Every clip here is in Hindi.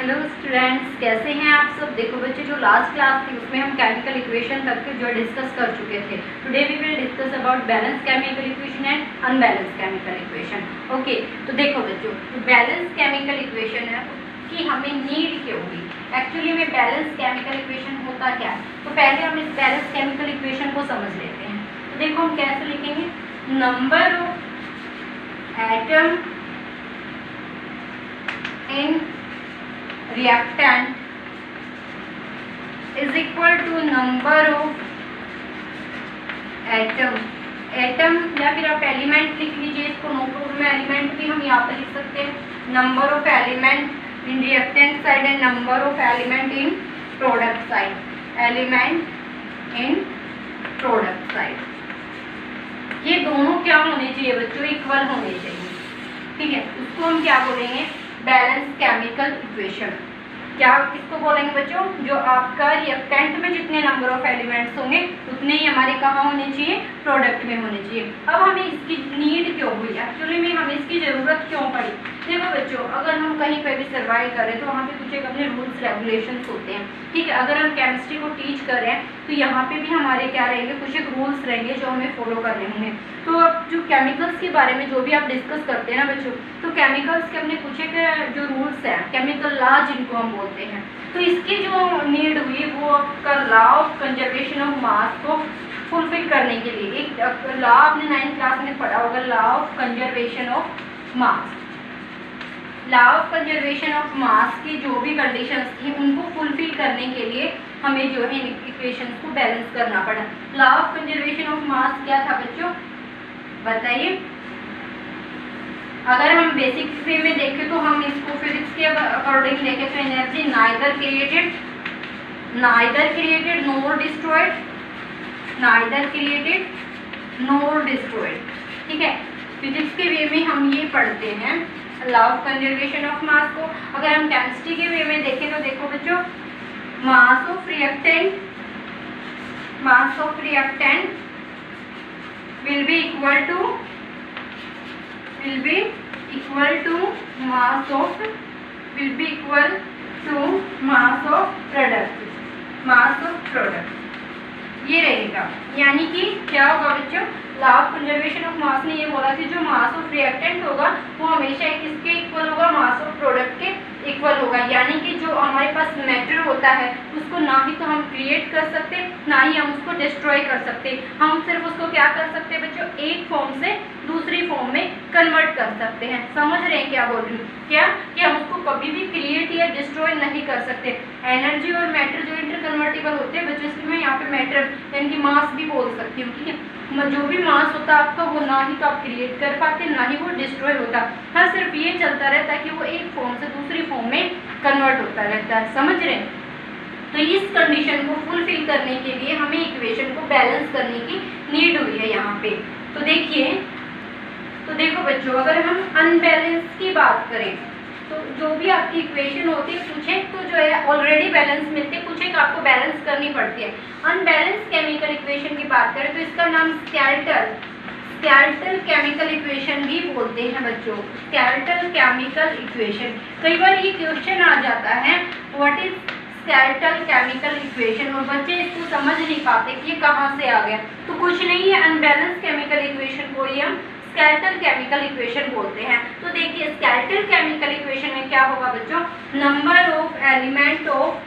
हेलो स्टूडेंट्स, कैसे हैं आप सब। देखो बच्चे, जो लास्ट क्लास थी उसमें हम केमिकल इक्वेशन तक के जो डिस्कस कर चुके थे। Today we will discuss about balance chemical equation and unbalance chemical equation. Okay, तो देखो बच्चों, तो बैलेंस केमिकल इक्वेशन है कि हमें नीड क्यों हुई। एक्चुअली में बैलेंस केमिकल इक्वेशन होता क्या है, तो पहले हम इस बैलेंस केमिकल इक्वेशन को समझ लेते हैं। तो देखो हम कैसे लिखेंगे, number of atom in reactant is equal to number of atom या फिर आप एलिमेंट लिख लीजिए इसको, नो प्रॉब्लम। एलिमेंट भी हम यहाँ पर लिख सकते हैं, number of element in reactant side and number of element in product side. Element in product side, ये दोनों क्या होने चाहिए बच्चों, इक्वल होने चाहिए। ठीक है, उसको हम क्या बोलेंगे, बैलेंस केमिकल इक्वेशन। क्या किसको बोलेंगे बच्चों, जो आपका रिएक्टेंट में जितने नंबर ऑफ एलिमेंट्स होंगे उतने ही हमारे कहाँ होने चाहिए, प्रोडक्ट में होने चाहिए। अब हमें इसकी नीड क्यों हुई, एक्चुअली में हमें इसकी ज़रूरत क्यों पड़ी। देखो बच्चों, अगर हम कहीं पर भी सर्वाइव करें तो वहाँ पे कुछ एक अपने रूल्स रेगुलेशंस होते हैं। ठीक है, अगर हम केमिस्ट्री को टीच कर रहे हैं तो यहाँ पे भी हमारे क्या रहेंगे, कुछ एक रूल्स रहेंगे जो हमें फॉलो करने होंगे। तो अब जो केमिकल्स के बारे में जो भी आप डिस्कस करते हैं ना बच्चों, तो केमिकल्स के अपने कुछ एक जो रूल्स हैं, केमिकल लॉ जिनको हम बोलते हैं, तो इसकी जो नीड हुई वो आपका लॉ ऑफ कंजर्वेशन ऑफ मास को फुलफिल करने के लिए। एक लॉ आपने 9th क्लास में पढ़ा होगा, law of conservation of mass. Law of conservation of मास की जो भी कंडीशंस थी उनको फुलफिल करने के लिए हमें जो है इक्वेशंस को बैलेंस करना पड़ा। लॉ ऑफ कंजर्वेशन ऑफ मास क्या था बच्चों, बताइए। अगर हम बेसिक वे में देखें तो हम इसको फिजिक्स के अकॉर्डिंग देखें तो एनर्जी नाइदर क्रिएटेड नोर डिस्ट्रॉयड, नाइदर क्रिएटेड नोर डिस्ट्रॉयड। ठीक है, फिजिक्स के वे में हम ये पढ़ते हैं लॉ ऑफ कंजर्वेशन ऑफ मास को। अगर हम केमिस्ट्री के वे में देखें तो देखो बच्चों, mass of reactant will be equal to mass of product, ये रहेगा। यानी कि क्या होगा बच्चों, लॉ ऑफ कंजर्वेशन ऑफ मास ने ये बोला कि जो मास ऑफ रिएक्टेंट होगा वो हमेशा किसके इक्वल होगा, मास ऑफ प्रोडक्ट के इक्वल होगा। यानी कि जो हमारे पास मैटर होता है उसको ना ही तो हम क्रिएट कर सकते, ना ही हम उसको डिस्ट्रॉय कर सकते। हम सिर्फ उसको क्या कर सकते हैं बच्चों, एक फॉर्म से दूसरी फॉर्म में कन्वर्ट कर सकते हैं। समझ रहे हैं क्या बोल रही हूँ, क्या कि हम उसको कभी भी क्रिएट या डिस्ट्रॉय नहीं कर सकते। एनर्जी और मैटर जो इंटरकन्वर्टिबल होते हैं बच्चों, इसलिए मैं यहाँ पे मैटर यानी कि मास भी बोल सकती हूँ। ठीक है, जो भी मास होता है आपका वो ना ही तो आप क्रिएट कर पाते, ना ही वो डिस्ट्रॉय होता। हाँ, सिर्फ ये चलता रहता है कि वो एक फॉर्म से दूसरी फॉर्म में कन्वर्ट होता रहता है। समझ रहे हैं, तो इस कंडीशन को फुलफिल करने के लिए हमें इक्वेशन को बैलेंस करने की नीड हुई है यहाँ पे। तो देखिए, तो देखो बच्चों, अगर हम अनबैलेंस की बात करें तो जो भी आपकी इक्वेशन होती है कुछ एक तो जो है ऑलरेडी बैलेंस मिलते हैं, कुछ एक आपको बैलेंस करनी पड़ती है। अनबैलेंस केमिकल इक्वेशन की बात करें तो इसका नाम स्केलेटल केमिकल इक्वेशन भी बोलते हैं बच्चों, स्केलेटल केमिकल इक्वेशन। कई बार ये क्वेश्चन आ जाता है, what is skeletal chemical equation, और बच्चे इसको समझ नहीं पाते कि ये कहाँ से आ गया। तो कुछ नहीं है, अनबैलेंस केमिकल इक्वेशन को ही हम स्केलेटल केमिकल इक्वेशन बोलते हैं। तो देखिए, स्केलेटल केमिकल इक्वेशन में क्या होगा बच्चों, number of element of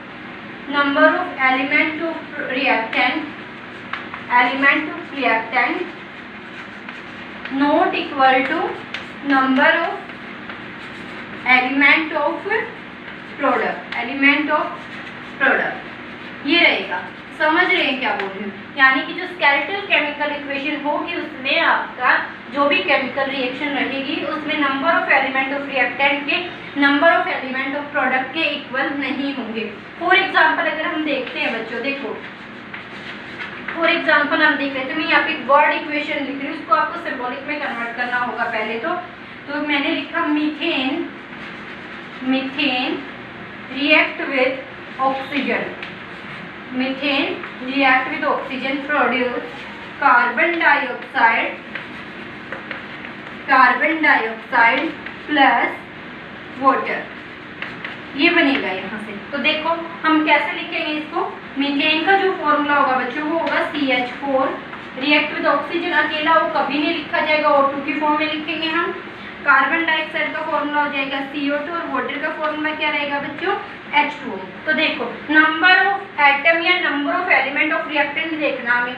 reactant not equal to number of element of product, ये रहेगा। समझ रहे हैं क्या बोल रही हूँ, यानी कि जो स्केलेटल केमिकल इक्वेशन होगी उसमें आपका जो भी केमिकल रिएक्शन रहेगी उसमें number of element of reactant के number of element of product के इक्वल नहीं होंगे। फॉर एग्जांपल अगर हम देखते हैं बच्चों, देखो फॉर एग्जांपल हम देख लेते हैं, मैं यहाँ पे एक वर्ड इक्वेशन लिख रही हूँ, उसको आपको सिंबॉलिक में कन्वर्ट करना होगा पहले तो मैंने लिखा methane react with oxygen, methane react with oxygen produce carbon dioxide plus water। ये बनेगा यहाँ से। तो देखो हम कैसे लिखेंगे इसको, मीथेन का जो फॉर्मूला होगा बच्चों वो होगा CH4, रिएक्ट विद ऑक्सीजन अकेला वो कभी नहीं लिखा जाएगा, O2 की फॉर्म में लिखेंगे हम। कार्बन डाइऑक्साइड का फॉर्मूला हो जाएगा CO2 और वाटर का फॉर्मूला क्या रहेगा बच्चों, H2O। तो देखो नंबर ऑफ एटम या number of element of reactant देखना हमें,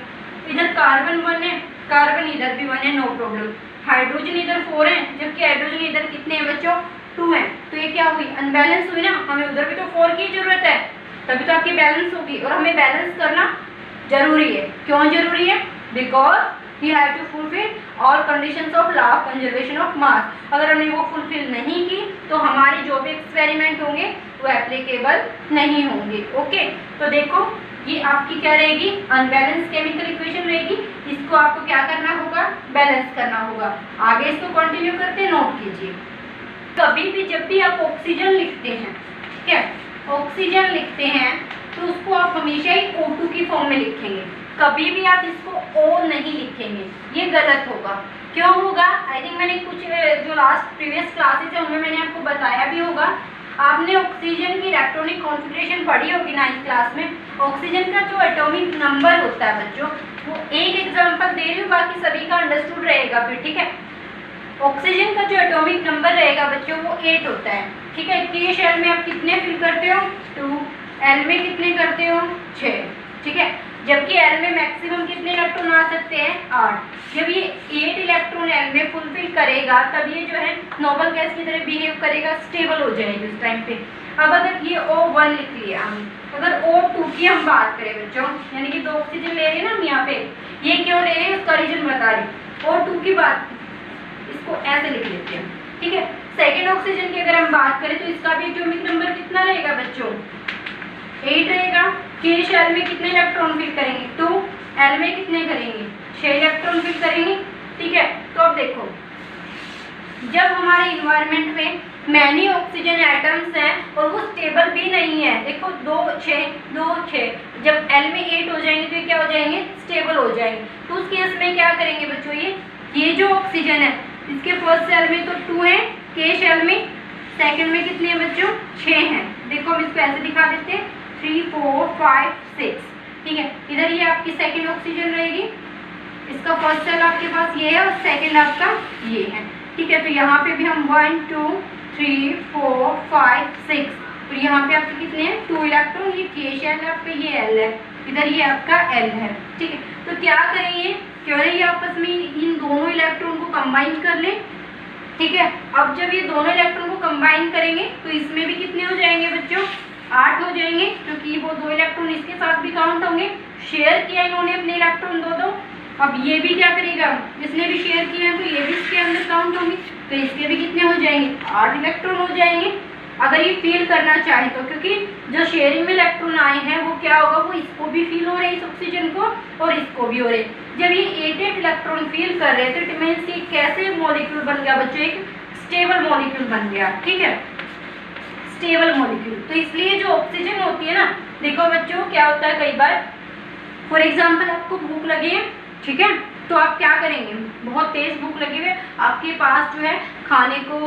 इधर कार्बन 1 है, कार्बन इधर भी 1 है, नो प्रॉब्लम। हाइड्रोजन इधर 4 है, जबकि हाइड्रोजन इधर कितने हैं बच्चों, 2 है। तो ये क्या हुई, अनबैलेंस हुई ना, हमें उधर भी तो 4 की जरूरत है, तभी तो आपकी बैलेंस होगी। और हमें बैलेंस करना जरूरी है। क्यों जरूरी है, because you have to fulfil all conditions of law of conservation of mass. अगर हमने वो फुलफिल नहीं की तो हमारे जो भी एक्सपेरिमेंट होंगे वो एप्लीकेबल नहीं होंगे। ओके, तो देखो ये आपकी क्या रहेगी, अनबैलेंस केमिकल इक्वेशन रहेगी। इसको आपको क्या करना होगा, बैलेंस करना होगा। आगे इसको कंटिन्यू करते हैं, नोट कीजिए। कभी भी जब भी आप ऑक्सीजन लिखते हैं, ठीक है, ऑक्सीजन लिखते हैं तो उसको आप हमेशा ही O2 की फॉर्म में लिखेंगे, कभी भी आप इसको O नहीं लिखेंगे, ये गलत होगा। क्यों होगा, आई थिंक मैंने कुछ जो लास्ट प्रीवियस क्लासेस है उनमें मैंने आपको बताया भी होगा। आपने ऑक्सीजन की इलेक्ट्रॉनिक कॉन्फ़िगरेशन पढ़ी होगी 9th क्लास में। ऑक्सीजन का जो एटॉमिक नंबर होता है बच्चों, वो एक एग्जांपल दे रही हूँ, बाकी सभी का अंडरस्टूड रहेगा फिर, ठीक है। ऑक्सीजन का जो एटॉमिक नंबर रहेगा बच्चों वो 8 होता है, ठीक है। K शेल में आप कितने फिल करते हो, 2, L में कितने करते हो, 6, ठीक है। जबकि L में मैक्सिमम कितने इलेक्ट्रॉन आ सकते हैं, 8। जब ये 8 इलेक्ट्रॉन L में फुलफिल करेगा तब ये जो है नोबल गैस की तरह बिहेव करेगा, स्टेबल हो जाएगी उस टाइम पे। अब अगर ये O1 लिख लिया हम, अगर O2 की हम बात करें बच्चों, यानी कि 2 ऑक्सीजन ले रहे हैं ना हम यहाँ पे, ये क्यों ले रहे हैं उसका रीजन बता रही। O2 की बात, इसको ऐसे लिख लेते हैं, ठीक है। सेकेंड ऑक्सीजन की अगर हम बात करें तो इसका भी एटॉमिक नंबर कितना रहेगा बच्चों, 8 रहेगा। K शेल में कितने इलेक्ट्रॉन फिल करेंगे, 2, L में कितने करेंगे, 6 इलेक्ट्रॉन फिल करेंगे, ठीक है। तो अब देखो जब हमारे इन्वायरमेंट में मैनी ऑक्सीजन एटम्स हैं और वो स्टेबल भी नहीं है, देखो 2, 6, 2, 6, जब L में 8 हो जाएंगे तो ये क्या हो जाएंगे, स्टेबल हो जाएंगे। तो उस केस में क्या करेंगे बच्चों, ये जो ऑक्सीजन है इसके फर्स्ट शेल में तो 2 है, K शेल में सेकंड में कितने हैं बच्चों, 6 हैं। देखो हम इसको ऐसे दिखा देते हैं, 3, 4, 5, 6, ठीक है। इधर ये आपकी सेकंड ऑक्सीजन रहेगी, इसका फर्स्ट शेल आपके पास ये है और सेकंड आपका ये है, ठीक है। तो यहाँ पे भी हम 1, 2, 3, 4, 5, 6, और यहाँ पे आपके कितने हैं, 2 इलेक्ट्रॉन, ये K शेल है आपका, ये L है, इधर ये आपका L है, ठीक है। तो क्या करेंगे, क्यों नहीं आपस में इन दोनों इलेक्ट्रॉन को कंबाइन कर लें, ठीक है। अब जब ये दोनों इलेक्ट्रॉन को कंबाइन करेंगे तो इसमें भी कितने हो जाएंगे बच्चों, 8 हो जाएंगे, क्योंकि वो 2 इलेक्ट्रॉन इसके साथ भी काउंट होंगे। शेयर किया इन्होंने अपने इलेक्ट्रॉन दो। अब ये भी क्या करेगा, इसने भी शेयर किया है तो ये भी इसके अंदर काउंट होंगे, तो इसके भी कितने हो जाएंगे, 8 इलेक्ट्रॉन हो जाएंगे। अगर ये फील करना चाहे तो, क्योंकि जो शेयरिंग में इलेक्ट्रॉन आए हैं वो क्या होगा, वो इसको भी फील हो रहे हैं इस ऑक्सीजन को और इसको भी हो रहे हैं। जब ये 8 इलेक्ट्रॉन फील कर रहे हैं तो इट मींस ये कैसे मॉलिक्यूल बन गया बच्चों, एक स्टेबल मॉलिक्यूल बन गया, ठीक है, स्टेबल मॉलिक्यूल। तो इसलिए जो ऑक्सीजन होती है ना, देखो बच्चों क्या होता है, कई बार फॉर एग्जाम्पल आपको भूख लगी है, ठीक है, तो आप क्या करेंगे, बहुत तेज भूख लगी हुई है, आपके पास जो है खाने को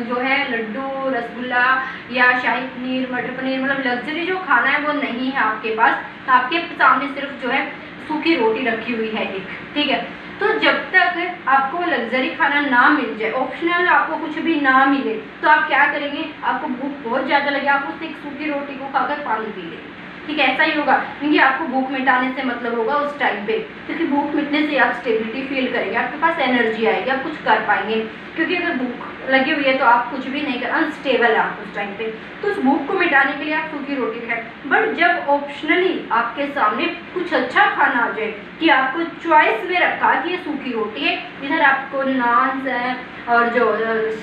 जो है लड्डू, रसगुल्ला या शाही पनीर, मटर पनीर, मतलब लग्जरी जो खाना है वो नहीं है आपके पास, आपके सामने सिर्फ जो है सूखी रोटी रखी हुई है एक, ठीक है। तो जब तक आपको लग्जरी खाना ना मिल जाए, ऑप्शनल आपको कुछ भी ना मिले, तो आप क्या करेंगे, आपको भूख बहुत ज़्यादा लगे, आप उससे एक सूखी रोटी को खाकर पानी पी लेंगे, ठीक है। ऐसा ही होगा, क्योंकि आपको भूख मिटाने से मतलब होगा उस टाइम पे, क्योंकि भूख मिटने से आप स्टेबिलिटी फील करेंगे, आपके पास एनर्जी आएगी, आप कुछ कर पाएंगे। क्योंकि अगर भूख लगी हुई है तो आप कुछ भी नहीं कर, अनस्टेबल है आप उस टाइम पे, तो उस भूख को मिटाने के लिए आप सूखी रोटी खाएं। बट जब ऑप्शनली आपके सामने कुछ अच्छा खाना आ जाए, कि आपको चॉइस में रखा कि ये सूखी रोटी है, इधर आपको नान है और जो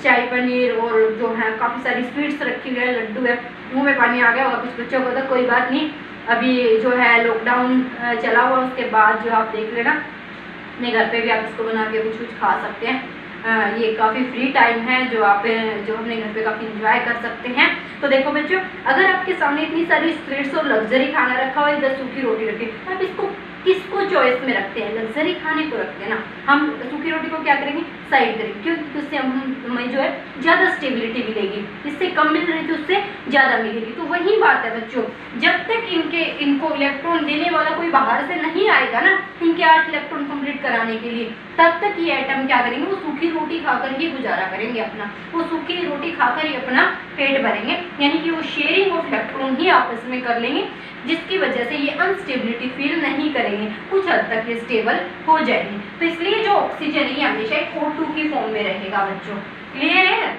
शाही पनीर और जो है काफ़ी सारी स्वीट्स रखी हुई है, लड्डू है, मुँह में पानी आ गया होगा कुछ बच्चों को, तो कोई बात नहीं, अभी जो है लॉकडाउन चला हुआ, उसके बाद जो आप देख लेना अपने घर पे भी आप इसको बना के कुछ खा सकते हैं। ये काफ़ी फ्री टाइम है जो आप जो अपने घर पे काफ़ी इंजॉय कर सकते हैं। तो देखो बच्चों, अगर आपके सामने इतनी सारी स्वीट्स और लग्जरी खाना रखा हुआ है, इधर सूखी रोटी रखी, आप इसको किसको चॉइस में रखते हैं, लग्जरी खाने को रखते हैं ना, हम सूखी रोटी को क्या करेंगे, साइड करेंगे, क्योंकि उससे हमें जो है ज़्यादा स्टेबिलिटी मिलेगी, इससे कम मिल रही थी उससे ज़्यादा मिलेगी। तो वही बात है बच्चों, जब तक इनको इलेक्ट्रॉन देने वाला कोई बाहर से नहीं आएगा ना, इनके 8 इलेक्ट्रॉन कंप्लीट कराने के लिए, तब तक ये एटम क्या करेंगे, वो सूखी रोटी खाकर ही गुजारा करेंगे अपना, वो सूखी रोटी खाकर ही अपना पेट भरेंगे, यानी कि वो शेयरिंग ऑफ इलेक्ट्रॉन ही आपस में कर लेंगे, जिसकी वजह से ये अनस्टेबिलिटी फील नहीं करेंगे, कुछ हद तक ये स्टेबल हो जाएंगे। तो इसलिए जो ऑक्सीजन है हमेशा O2 की फॉर्म में रहेगा बच्चों, क्लियर है।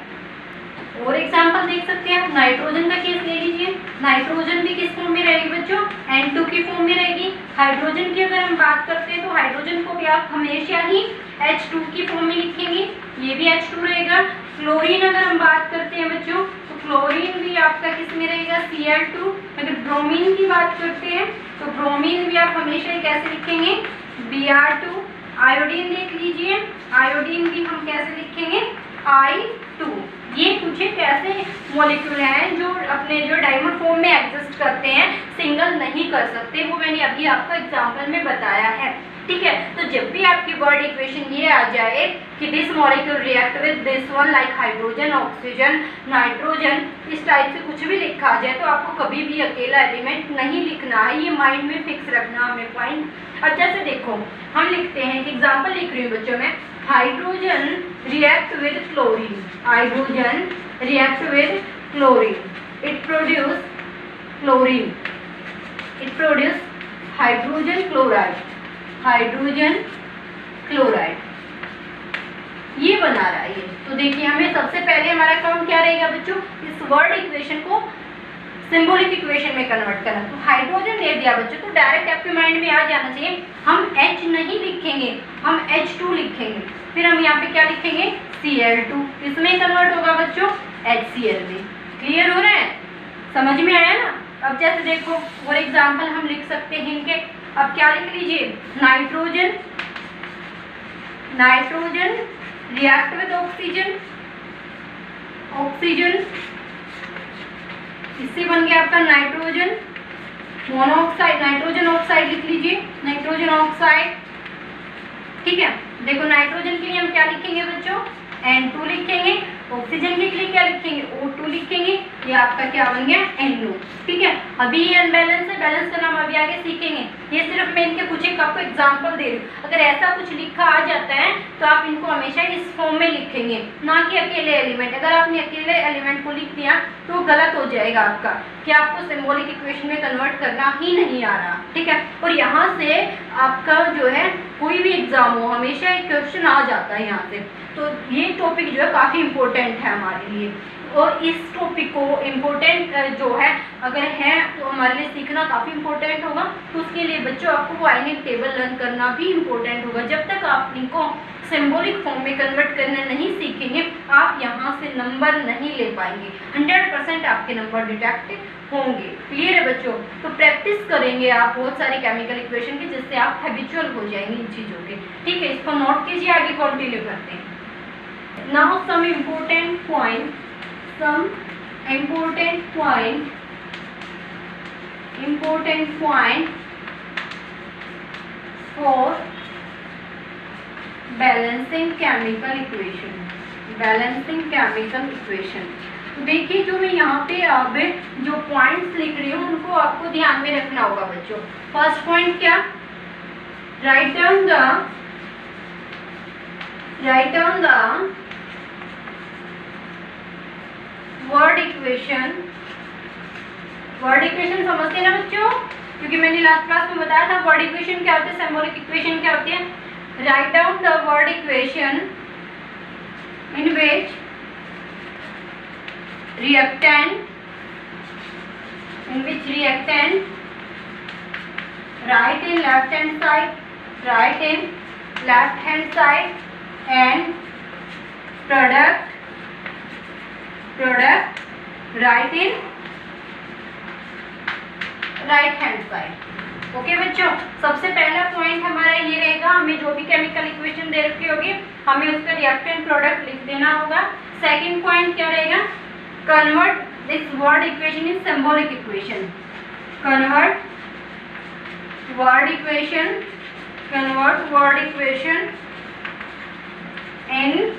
और एग्जांपल देख सकते हैं, नाइट्रोजन का केस ले लीजिए, नाइट्रोजन भी किस फॉर्म में रहेगी बच्चों, N2 की फॉर्म में रहेगी। हाइड्रोजन की अगर हम बात करते हैं तो हाइड्रोजन को भी आप हमेशा ही H2 की फॉर्म में लिखेंगे, ये भी H2 रहेगा। क्लोरीन अगर हम बात करते हैं बच्चों, तो क्लोरीन भी आपका किस में रहेगा, Cl2। अगर ब्रोमीन की बात करते हैं तो ब्रोमीन भी आप हमेशा कैसे लिखेंगे, Br2। आयोडीन देख लीजिए, आयोडीन भी हम कैसे लिखेंगे, I2। ये कुछ एक ऐसे मॉलिक्यूल हैं जो अपने जो डायमंड फॉर्म में एग्जिस्ट करते हैं, सिंगल नहीं कर सकते, वो मैंने अभी आपको एग्जांपल में बताया है, ठीक है। तो जब भी आपकी वर्ड इक्वेशन ये आ जाए कि this molecule react with this one like hydrogen, oxygen, nitrogen, इस टाइप से कुछ भी लिखा आ जाए तो आपको कभी भी अकेला एलिमेंट नहीं लिखना है, ये माइंड में फिक्स रखना हमें पॉइंट। अब जैसे देखो हम लिखते हैं, एग्जाम्पल लिख रही हूँ बच्चों में, hydrogen react with chlorine, hydrogen react with chlorine, it produce chlorine, it produce hydrogen chloride, hydrogen chloride, ये बना रहा है ये। तो देखिए हमें सबसे पहले हमारा काम क्या रहेगा बच्चों, इस वर्ड इक्वेशन को सिंबॉलिक इक्वेशन में कन्वर्ट करना। तो हाइड्रोजन दे दिया बच्चों, तो डायरेक्ट आपके माइंड में आ जाना चाहिए, हम H नहीं लिखेंगे, हम H2 लिखेंगे, फिर हम यहाँ पे क्या लिखेंगे, Cl2, इसमें कन्वर्ट होगा बच्चों HCl में। क्लियर हो रहा है, समझ में आया ना। अब जैसे देखो और एग्जाम्पल हम लिख सकते हैं इनके, अब क्या लिख लीजिए, nitrogen, nitrogen react with oxygen, oxygen, इससे बन गया आपका नाइट्रोजन मोनोऑक्साइड, नाइट्रोजन ऑक्साइड लिख लीजिए, नाइट्रोजन ऑक्साइड, ठीक है। देखो नाइट्रोजन के लिए हम क्या लिखेंगे बच्चों, N2 लिखेंगे, ऑक्सीजन के लिए क्या लिखेंगे, O2 लिखेंगे, ये आपका क्या बन गया, NO, ठीक है। अभी ये अनबैलेंस है, बैलेंस करना हम अभी आगे सीखेंगे, ये सिर्फ मैं इनके कुछ एक आपको एग्जांपल दे रही हूँ। अगर ऐसा कुछ लिखा आ जाता है तो आप इनको हमेशा इस फॉर्म में लिखेंगे, ना कि अकेले एलिमेंट। अगर आपने अकेले एलिमेंट को लिख दिया तो गलत हो जाएगा आपका, कि आपको सिंबॉलिक इक्वेशन में कन्वर्ट करना ही नहीं आ रहा, ठीक है। और यहाँ से आपका जो है कोई भी एग्जाम हो हमेशा एक क्वेश्चन आ जाता है यहाँ से, तो ये टॉपिक जो है काफ़ी इम्पोर्टेंट है हमारे लिए। और इस टॉपिक को इम्पोर्टेंट जो है अगर है तो हमारे लिए सीखना काफ़ी इम्पोर्टेंट होगा। तो उसके लिए बच्चों आपको आयोनिक टेबल लर्न करना भी इम्पोर्टेंट होगा। जब तक आप इनको सिंबॉलिक फॉर्म में कन्वर्ट करना नहीं सीखेंगे आप यहाँ से नंबर नहीं ले पाएंगे, 100% आपके नंबर डिटेक्ट होंगे। क्लियर है बच्चों, तो प्रैक्टिस करेंगे आप बहुत सारे केमिकल इक्वेशन की, जिससे आप हैबिचुअल हो जाएंगे इन चीज़ों के, ठीक है। इसको नोट कीजिए, आगे कंटिन्यू करते हैं। Now some important point, some important point for balancing chemical equation, balancing chemical equation। तो देखिए जो मैं यहाँ पे अब जो पॉइंट्स लिख रही हूँ उनको आपको ध्यान में रखना होगा बच्चों। फर्स्ट पॉइंट क्या, write down the word equation. Word equation समझते हैं ना बच्चों, क्योंकि मैंने लास्ट क्लास में बताया था वर्ड इक्वेशन क्या होती है, सिंबॉलिक इक्वेशन क्या होती है। Write down the word equation in which reactant write in left hand side and product write in right hand side. Okay बच्चों, सबसे पहला पॉइंट हमारा ये रहेगा, हमें जो भी केमिकल इक्वेशन दे रखी होगी हमें उसका रिएक्टेंट प्रोडक्ट लिख देना होगा। सेकंड पॉइंट क्या रहेगा, convert this word equation in symbolic equation, convert word equation, convert word equation in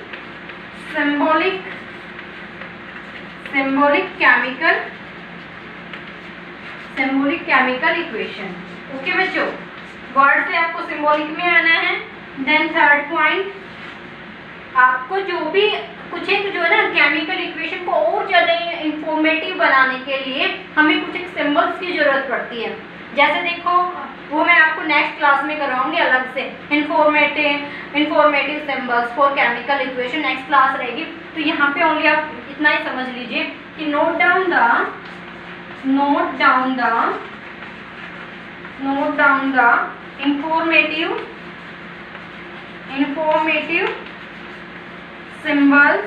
symbolic chemical equation. Okay बच्चों, वर्ड से आपको सिंबॉलिक में आना है. देन थर्ड पॉइंट, आपको जो भी कुछ एक जो है ना केमिकल इक्वेशन को और ज़्यादा इंफॉर्मेटिव बनाने के लिए हमें कुछ एक सिंबल्स की ज़रूरत पड़ती है. जैसे देखो, वो मैं आपको नेक्स्ट क्लास में करवाऊंगी अलग से, informative symbols for chemical equation next class रहेगी. तो यहाँ पे ओनली आप इतना ही समझ लीजिए कि note down the informative symbols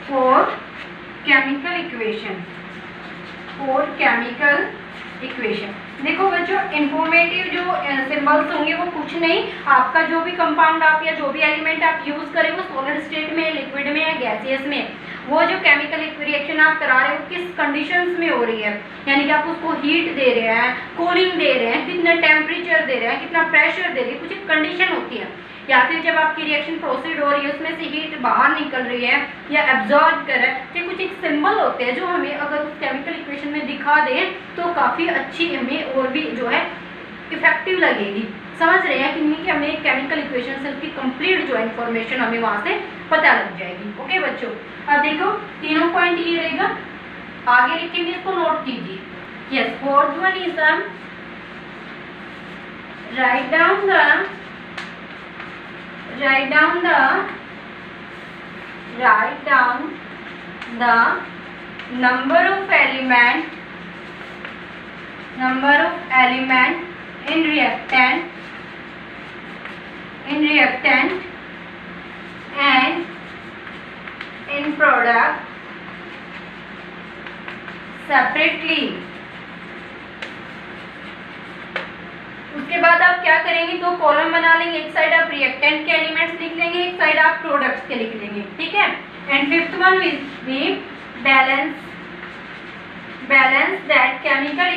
for chemical equation. देखो बच्चों, इंफॉर्मेटिव जो सिंबल्स होंगे वो कुछ नहीं, आपका जो भी कंपाउंड आप या जो भी एलिमेंट आप यूज करें वो सॉलिड स्टेट में, लिक्विड में या गैसियस में, वो जो केमिकल रिएक्शन आप करा रहे हो किस कंडीशंस में हो रही है, यानी कि आप उसको हीट दे रहे हैं, कूलिंग दे रहे हैं, कितना टेम्परेचर दे रहे हैं, कितना प्रेशर दे रहे हैं, कुछ एक कंडीशन होती है. या फिर जब आपकी रिएक्शन प्रोसीड हो रही है उसमें से हीट बाहर निकल रही है या एब्जॉर्ब कर रहा है, तो कुछ एक सिंबल होते हैं जो हमें अगर उस केमिकल इक्वेशन में दिखा दें तो काफ़ी अच्छी हमें और भी जो है इफेक्टिव लगेगी. समझ रहे हैं कि नहीं, कि हमें केमिकल इक्वेशन से उसकी कंप्लीट जो इन्फॉर्मेशन हमें वहाँ से पता लग जाएगी. ओके बच्चों, अब देखो तीनों पॉइंट ये रहेगा, आगे लिखेंगे, इसको नोट कीजिए. Yes, fourth one is write down the number of element in reactant and in product separately. उसके बाद आप क्या करेंगे, दो कॉलम बना लेंगे, एक साइड आप रिएक्टेंट के एलिमेंट्स लिख लेंगे, एक साइड आप प्रोडक्ट्स के लिख लेंगे. ठीक है. And fifth one will be balance that chemical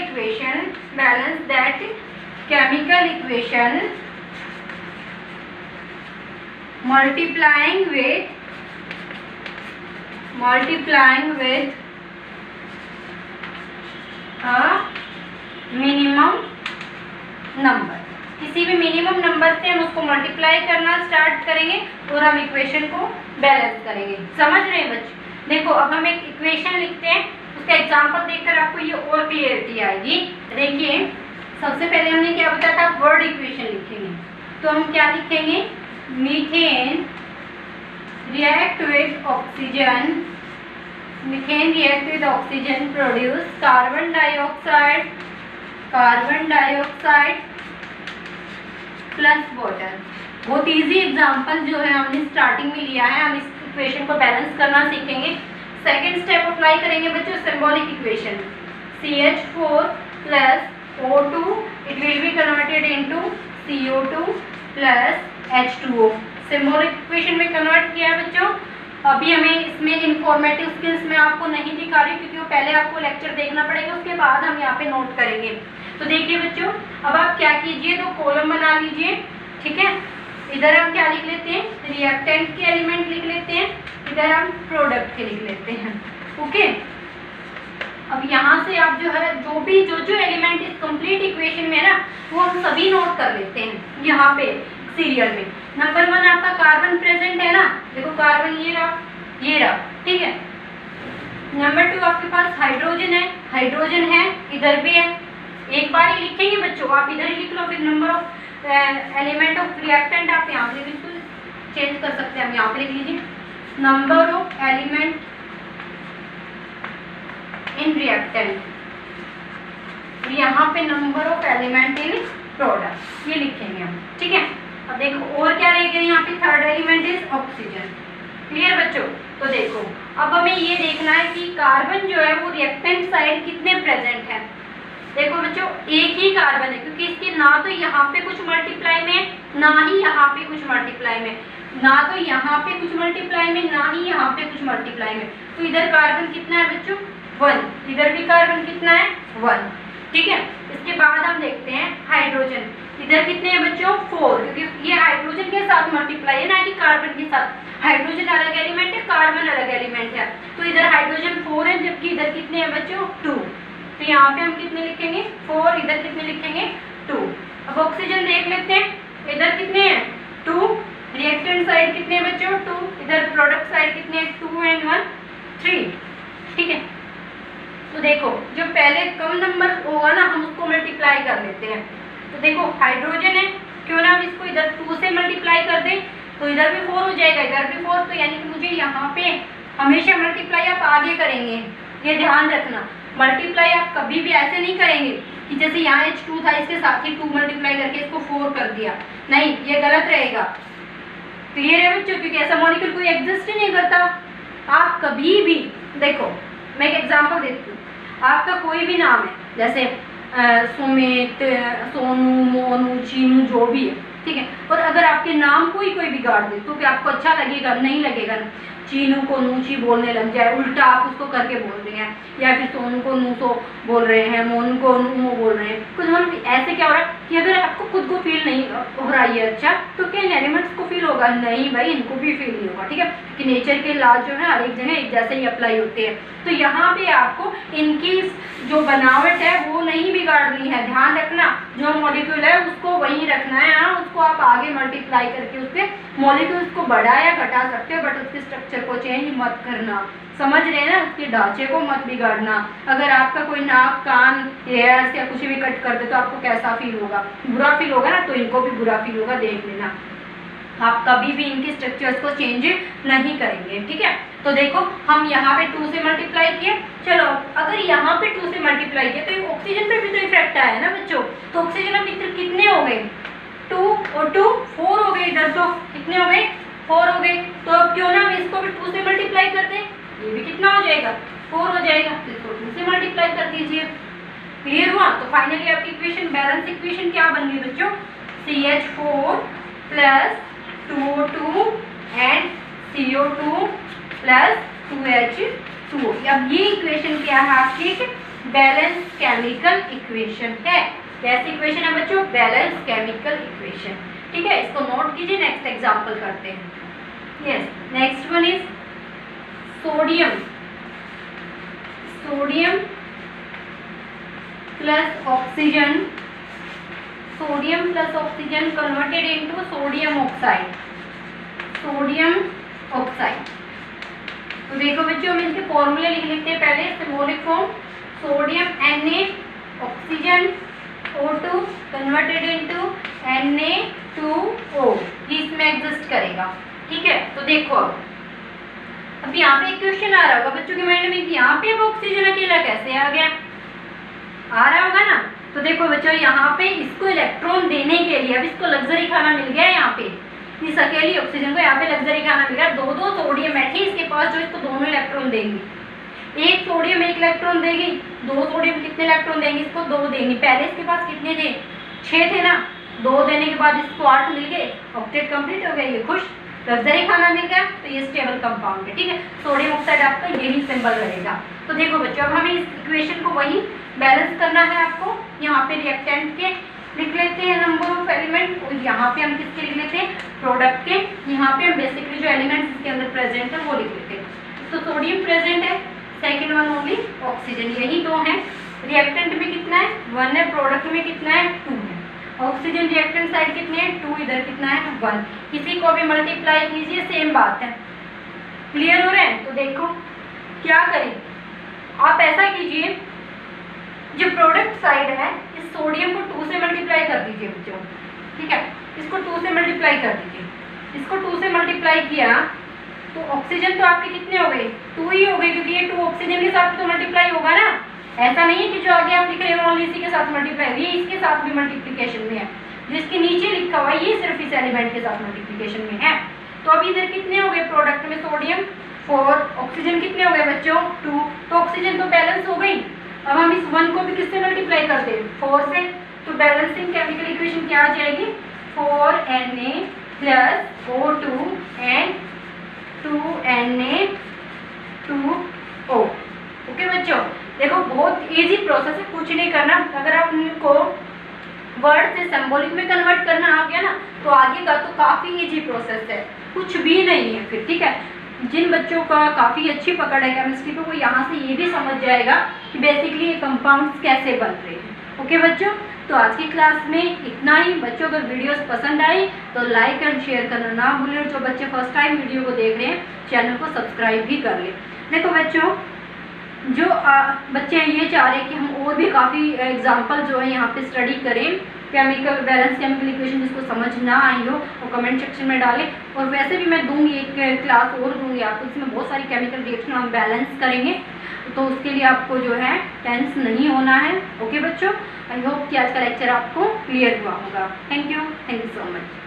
equation multiplying with a minimum number. किसी भी मिनिमम नंबर से हम उसको मल्टीप्लाई करना स्टार्ट करेंगे और हम इक्वेशन को बैलेंस करेंगे. समझ रहे हैं बच्चे? देखो, अब हम एक इक्वेशन लिखते हैं, उसका एग्जांपल देखकर आपको ये और क्लियरिटी आएगी. देखिए, सबसे पहले हमने क्या बताया था, वर्ड इक्वेशन लिखेंगे. तो हम क्या लिखेंगे, methane react with oxygen produce carbon dioxide plus water. बहुत इजी एग्जांपल जो है हमने स्टार्टिंग में लिया है. हम इस इक्वेशन को बैलेंस करना सीखेंगे. सेकंड स्टेप अप्लाई करेंगे बच्चों, symbolic equation. CH4 plus O2 it will be converted into CO2 plus H2O. Symbolic equation में कन्वर्ट किया है बच्चों. अभी हमें इसमें इंफॉर्मेटिव स्किल्स में आपको नहीं दिखा रही क्योंकि वो पहले आपको लेक्चर देखना पड़ेगा, उसके बाद हम यहाँ पे नोट करेंगे. तो देखिए बच्चों, अब आप क्या कीजिए, दो कॉलम बना लीजिए. ठीक है. इधर हम क्या लिख लेते हैं, रिएक्टेंट के एलिमेंट लिख लेते हैं, इधर हम प्रोडक्ट के लिख लेते हैं. ओके. अब यहाँ से आप जो है जो एलिमेंट इस कंप्लीट इक्वेशन में है ना, वो हम सभी नोट कर लेते हैं यहाँ पे सीरियल में. नंबर 1 आपका कार्बन प्रेजेंट है ना, देखो कार्बन ये रहा. ठीक है. नंबर 2 आपके पास हाइड्रोजन है, इधर भी है. एक बार ही लिखेंगे बच्चों, आप इधर ही लिख लो, फिर number of element of reactant आप यहाँ पे बिल्कुल चेंज कर सकते हैं. हम यहाँ पे लिख लीजिए number of element in reactant, यहाँ पे number of element in product, ये लिखेंगे हम. ठीक है. अब देखो और क्या रहेगा यहाँ पे, third element is oxygen. Clear बच्चों? तो देखो, अब हमें ये देखना है कि कार्बन जो है वो रिएक्टेंट साइड कितने प्रेजेंट है. देखो बच्चों, एक ही कार्बन है क्योंकि इसके ना तो यहाँ पे कुछ मल्टीप्लाई में, ना ही यहाँ पे कुछ मल्टीप्लाई में, ना तो यहाँ पे कुछ मल्टीप्लाई में, ना ही यहाँ पे कुछ मल्टीप्लाई में. तो इधर कार्बन कितना है बच्चों, 1. इधर भी कार्बन कितना है, 1. ठीक है. इसके बाद हम देखते हैं हाइड्रोजन। इधर कितने हैं बच्चों 4, क्योंकि ये हाइड्रोजन के साथ मल्टीप्लाई है ना कि कार्बन के साथ। हाइड्रोजन अलग एलिमेंट है, कार्बन अलग एलिमेंट है, तो इधर हाइड्रोजन 4 है, जबकि इधर कितने हैं बच्चों 2। तो यहाँ पे हम कितने लिखेंगे 4, इधर कितने लिखेंगे 2। अब ऑक्सीजन देख लेते हैं, इधर कितने हैं 2, रिएक्टेंट साइड कितने हैं बच्चों 2, इधर प्रोडक्ट साइड कितने हैं 2 and 1 3। ठीक है, तो देखो जो पहले कम नंबर होगा ना हम उसको मल्टीप्लाई कर लेते हैं। तो देखो हाइड्रोजन है, क्यों ना हम इसको इधर 2 से मल्टीप्लाई कर दें, तो इधर भी 4 हो जाएगा, इधर भी 4, तो यानी कि मुझे यहाँ पे हमेशा मल्टीप्लाई आप आगे करेंगे, ये ध्यान रखना। मल्टीप्लाई आप कभी भी ऐसे नहीं करेंगे कि जैसे यहाँ H2 था इसके साथ ही 2 मल्टीप्लाई करके इसको 4 कर दिया, नहीं, ये गलत रहेगा। क्लियर है बच्चों, क्योंकि ऐसा मॉलिक्यूल कोई एग्जिस्ट ही नहीं करता। आप कभी भी देखो, मैं एक एग्जांपल देती हूँ, आपका कोई भी नाम है, जैसे सुमित, सोनू, मोनू, चीनू, जो भी है, ठीक है, और अगर आपके नाम कोई बिगाड़ दे तो क्या आपको अच्छा लगेगा? नहीं लगेगा ना। चीनू को नूची बोलने लग जाए, उल्टा आप उसको करके बोल रहे हैं, या फिर सोनू को नूसो बोल रहे हैं, मोनू को नू बोल रहे हैं, कुछ मतलब ऐसे क्या हो रहा है कि अगर आपको खुद को फील नहीं हो रहा है अच्छा, तो क्या इन एलिमेंट्स को फील होगा? नहीं भाई, इनको भी फील नहीं होगा। ठीक है, कि नेचर के लॉ जो है हर एक जगह एक जैसे ही अप्लाई होते हैं, तो यहाँ पे आपको इनकी जो बनावट है वो नहीं बिगाड़नी है। ध्यान रखना, जो मॉलिक्यूल है उसको वहीं रखना है। हाँ, उसको आप आगे मल्टीप्लाई करके उसके मॉलिक्यूल्स को बढ़ा या घटा सकते हो, बट उसके स्ट्रक्चर को चेंज मत करना। समझ रहे हैं ना, उसके ढांचे को मत बिगाड़ना। अगर आपका कोई नाक, कान, हेयर्स या कुछ भी कट कर दे तो आपको कैसा फील होगा? बुरा फील होगा ना, तो इनको भी बुरा फील होगा, देख लेना। आप कभी भी इनके स्ट्रक्चर्स को चेंज नहीं करेंगे। ठीक है, तो देखो हम यहाँ पे 2 से मल्टीप्लाई किए। चलो अगर यहाँ पे 2 से मल्टीप्लाई किया तो ऑक्सीजन पे भी तो इफेक्ट आया ना बच्चों। तो ऑक्सीजन अब कितने हो गए? 2 और 2 4 हो गए। इधर तो कितने हो गए? 4 हो गए। तो अब क्यों ना हम इसको भी 2 से मल्टीप्लाई कर दें, ये भी कितना हो जाएगा? 4 हो जाएगा। तो इसको 2 से मल्टीप्लाई कर दीजिए। क्लियर हुआ? तो फाइनली आपकी इक्वेशन, बैलेंस इक्वेशन क्या बन गई बच्चों? CH4 plus 2O2 and CO2 plus 2H2। अब ये इक्वेशन क्या है आपकी? बैलेंस केमिकल इक्वेशन है। कैसी इक्वेशन है बच्चों? Balance chemical equation. ठीक है, इसको नोट कीजिए। नेक्स्ट एग्जांपल करते हैं। Yes, next one is sodium. Sodium plus oxygen, sodium plus oxygen converted into sodium oxide. Sodium oxide. तो देखो बच्चों, हम इसके फॉर्मूले लिख लेते हैं पहले। Symbolic form, sodium Na, oxygen O2 converted into Na2O, ये इसमें एग्जिस्ट करेगा। ठीक है, तो देखो अब यहाँ पे एक क्वेश्चन आ रहा होगा बच्चों के माइंड में कि यहाँ पे अब ऑक्सीजन अकेला कैसे आ गया? आ रहा होगा ना। तो देखो बच्चों, यहाँ पे इसको इलेक्ट्रॉन देने के लिए अब इसको लग्जरी खाना मिल गया। यहाँ पे इस अकेली ऑक्सीजन को यहाँ पे लग्जरी खाना मिल गया। 2 सोडियम बैठी इसके पास जो इसको दोनों इलेक्ट्रॉन देंगी। एक सोडियम 1 इलेक्ट्रॉन देगी, 2 सोडियम कितने इलेक्ट्रॉन देंगे? इसको 2 देंगे। पहले इसके पास कितने थे? 6 थे ना। 2 देने के बाद इसको 8 मिल गए, ऑक्टेट कंप्लीट हो गया। ये खुश, लग्जरी खाना मिल गया। तो ये स्टेबल कंपाउंड है। ठीक है, सोडियम ऑक्साइड आपका यही सिंबल रहेगा। तो देखो बच्चों, अब हमें इस इक्वेशन को वही बैलेंस करना है आपको। यहाँ पे रिएक्टेंट के लिख लेते हैं नंबर ऑफ एलिमेंट, और यहाँ पे हम किसके लिख लेते हैं? प्रोडक्ट के। यहाँ पे हम बेसिकली जो एलिमेंट्स इसके अंदर प्रेजेंट है वो लिख लेते हैं। तो सोडियम प्रेजेंट है, सेकेंड वन ओनली ऑक्सीजन, यही 2 हैं। रिएक्टेंट में कितना है? 1 है। प्रोडक्ट में कितना है? 2 है। ऑक्सीजन रिएक्टेंट साइड कितने हैं? 2, इधर कितना है? 1। किसी को भी मल्टीप्लाई कीजिए, सेम बात है। क्लियर हो रहे हैं? तो देखो क्या करें, आप ऐसा कीजिए, जो प्रोडक्ट साइड है इस सोडियम को 2 से मल्टीप्लाई कर दीजिए बच्चों। ठीक है, इसको 2 से मल्टीप्लाई कर दीजिए। इसको 2 से मल्टीप्लाई किया तो ऑक्सीजन तो आपके कितने हो गए? 2 ही हो गए, क्योंकि ये 2 ऑक्सीजन के साथ तो मल्टीप्लाई होगा ना। ऐसा नहीं है कि जो आगे आप लिख रहे हो ओनली इसी के साथ मल्टीप्लाई, ये इसके साथ भी मल्टीप्लिकेशन में है। जिसके नीचे लिखा हुआ है ये सिर्फ इस एलिमेंट के साथ मल्टीप्लिकेशन में है। तो अब इधर कितने हो गए? प्रोडक्ट में सोडियम 4, ऑक्सीजन कितने हो गए बच्चों? 2। तो ऑक्सीजन तो बैलेंस हो गई। अब हम इस 1 को भी किससे मल्टीप्लाई करते हैं? 4 से। तो बैलेंसिंग केमिकल इक्वेशन क्या आ जाएगी? 4Na plus O2 and 2Na2O। Okay बच्चों, देखो बहुत इजी प्रोसेस है, कुछ नहीं करना। अगर आप इनको वर्ड से सिंबॉलिक में कन्वर्ट करना आ गया ना तो आगे का तो काफ़ी इजी प्रोसेस है, कुछ भी नहीं है फिर। ठीक है, जिन बच्चों का काफ़ी अच्छी पकड़ है केमिस्ट्री पे, वो यहाँ से ये भी समझ जाएगा कि बेसिकली ये कंपाउंड्स कैसे बन रहे हैं। ओके बच्चों, तो आज की क्लास में इतना ही। बच्चों अगर वीडियोस पसंद आई तो लाइक एंड शेयर करना ना भूलें। जो बच्चे फर्स्ट टाइम वीडियो को देख रहे हैं चैनल को सब्सक्राइब भी कर लें। देखो बच्चों, जो बच्चे ये चाह रहे हैं कि हम और भी काफ़ी एग्जाम्पल जो है यहाँ पे स्टडी करें, केमिकल बैलेंस, केमिकल इक्वेशन जिसको समझ ना आई हो वो कमेंट सेक्शन में डालें। और वैसे भी मैं दूंगी एक क्लास और दूंगी आपको, इसमें बहुत सारी केमिकल रिएक्शन हम बैलेंस करेंगे, तो उसके लिए आपको जो है टेंस नहीं होना है। ओके बच्चों, आई होप कि आज का लेक्चर आपको क्लियर हुआ होगा। Thank you so much.